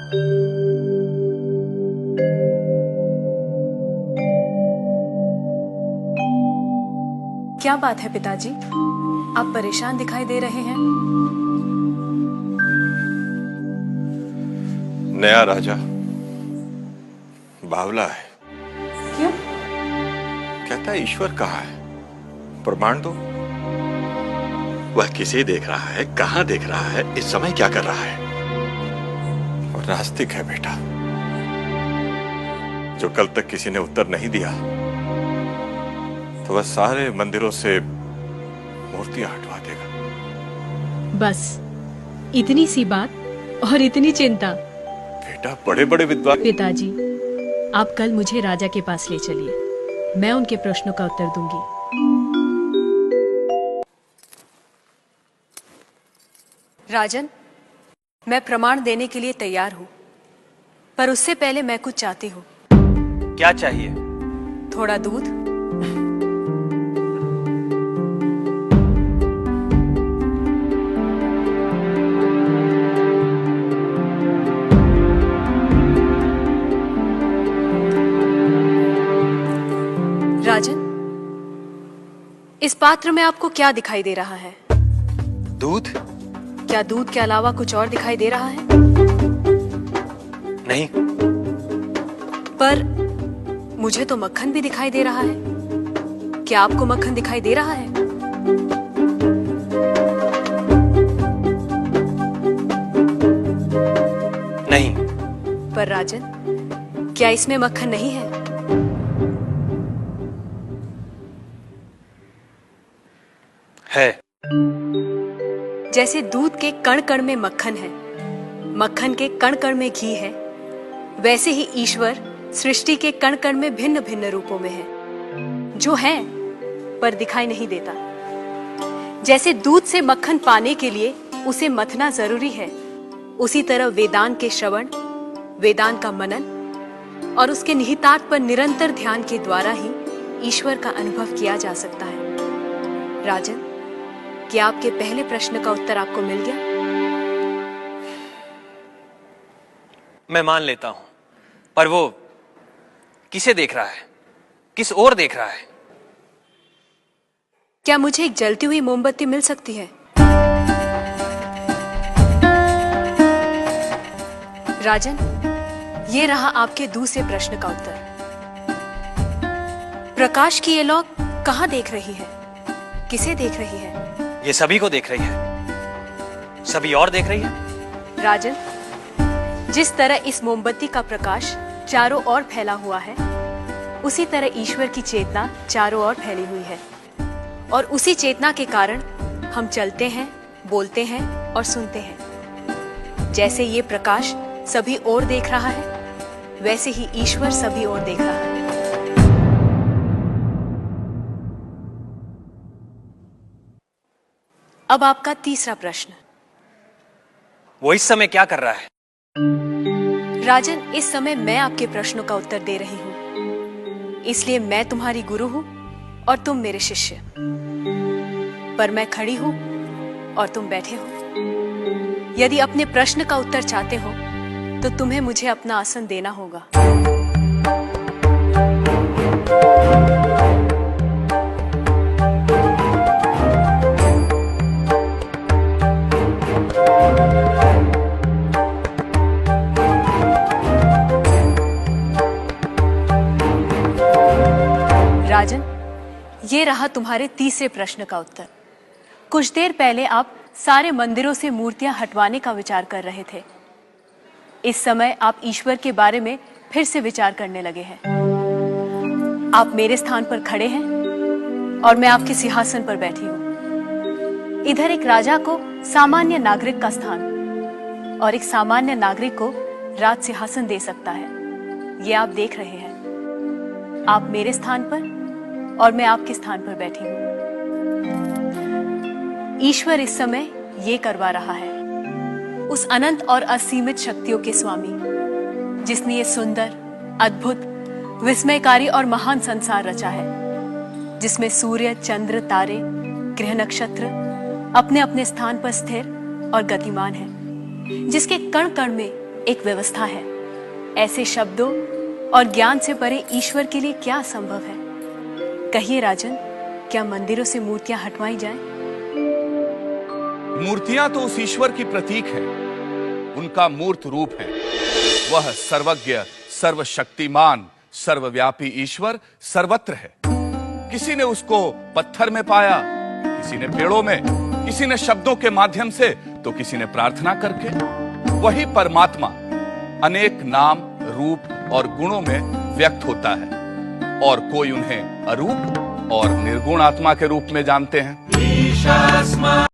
क्या बात है पिताजी, आप परेशान दिखाई दे रहे हैं। नया राजा बावला है। क्यों? कहता है ईश्वर कहाँ है, प्रमाण दो। वह किसे देख रहा है, कहां देख रहा है, इस समय क्या कर रहा है। और नास्तिक है बेटा, जो कल तक किसी ने उत्तर नहीं दिया तो वह सारे मंदिरों से मूर्तियां हटवा देगा। बस इतनी सी बात और इतनी चिंता। बेटा बड़े बड़े विद्वान। पिताजी, आप कल मुझे राजा के पास ले चलिए, मैं उनके प्रश्नों का उत्तर दूंगी। राजन, मैं प्रमाण देने के लिए तैयार हूं, पर उससे पहले मैं कुछ चाहती हूं। क्या चाहिए? थोड़ा दूध। राजन, इस पात्र में आपको क्या दिखाई दे रहा है? दूध? क्या दूध के अलावा कुछ और दिखाई दे रहा है? नहीं। पर मुझे तो मक्खन भी दिखाई दे रहा है। क्या आपको मक्खन दिखाई दे रहा है? नहीं। पर राजन, क्या इसमें मक्खन नहीं है? है। जैसे दूध के कण कण में मक्खन है, मक्खन के कण कण में घी है, वैसे ही ईश्वर सृष्टि के कण कण में भिन्न भिन्न रूपों में है, जो है पर दिखाई नहीं देता। जैसे दूध से मक्खन पाने के लिए उसे मथना जरूरी है, उसी तरह वेदांत के श्रवण, वेदांत का मनन और उसके निहितार्थ पर निरंतर ध्यान के द्वारा ही ईश्वर का अनुभव किया जा सकता है। राजन, क्या आपके पहले प्रश्न का उत्तर आपको मिल गया? मैं मान लेता हूं, पर वो किसे देख रहा है, किस ओर देख रहा है? क्या मुझे एक जलती हुई मोमबत्ती मिल सकती है? राजन, ये रहा आपके दूसरे प्रश्न का उत्तर। प्रकाश की ये लौ कहां देख रही है, किसे देख रही है? ये सभी को देख रही है। सभी और देख रही है। राजन, जिस तरह इस मोमबत्ती का प्रकाश चारों ओर फैला हुआ है, उसी तरह ईश्वर की चेतना चारों ओर फैली हुई है, और उसी चेतना के कारण हम चलते हैं, बोलते हैं और सुनते हैं। जैसे ये प्रकाश सभी ओर देख रहा है, वैसे ही ईश्वर सभी ओर देख रहा है। अब आपका तीसरा प्रश्न। वो इस समय क्या कर रहा है? राजन, इस समय मैं आपके प्रश्नों का उत्तर दे रही हूं, इसलिए मैं तुम्हारी गुरु हूं और तुम मेरे शिष्य। पर मैं खड़ी हूं और तुम बैठे हो। यदि अपने प्रश्न का उत्तर चाहते हो तो तुम्हें मुझे अपना आसन देना होगा। राजन, ये रहा तुम्हारे तीसरे प्रश्न का उत्तर। कुछ देर पहले आप सारे मंदिरों से मूर्तियां हटवाने का विचार कर रहे थे। इस समय आप ईश्वर के बारे में फिर से विचार करने लगे हैं। आप मेरे स्थान पर खड़े हैं और मैं आपके सिंहासन पर बैठी हूं। इधर एक राजा को सामान्य नागरिक का स्थान और एक सामान्य नागरिक को राज सिंहासन दे सकता है, ये आप देख रहे हैं। आप मेरे स्थान पर और मैं आपके स्थान पर बैठी हूं। ईश्वर इस समय ये करवा रहा है, उस अनंत और असीमित शक्तियों के स्वामी, जिसने ये सुंदर, अद्भुत, विस्मयकारी और महान संसार रचा है, जिसमें सूर्य, चंद्र, तारे, ग्रह, नक्षत्र अपने अपने स्थान पर स्थिर और गतिमान है, जिसके कण कण में एक व्यवस्था है। ऐसे शब्दों और ज्ञान से परे ईश्वर के लिए क्या संभव है? कहिए राजन, क्या मंदिरों से मूर्तियां हटवाई जाएं? मूर्तियां तो उस ईश्वर की प्रतीक है, उनका मूर्त रूप है। वह सर्वज्ञ, सर्वशक्तिमान, सर्वव्यापी ईश्वर सर्वत्र है। किसी ने उसको पत्थर में पाया, किसी ने पेड़ों में, किसी ने शब्दों के माध्यम से, तो किसी ने प्रार्थना करके। वही परमात्मा अनेक नाम, रूप और गुणों में व्यक्त होता है, और कोई उन्हें अरूप और निर्गुण आत्मा के रूप में जानते हैं।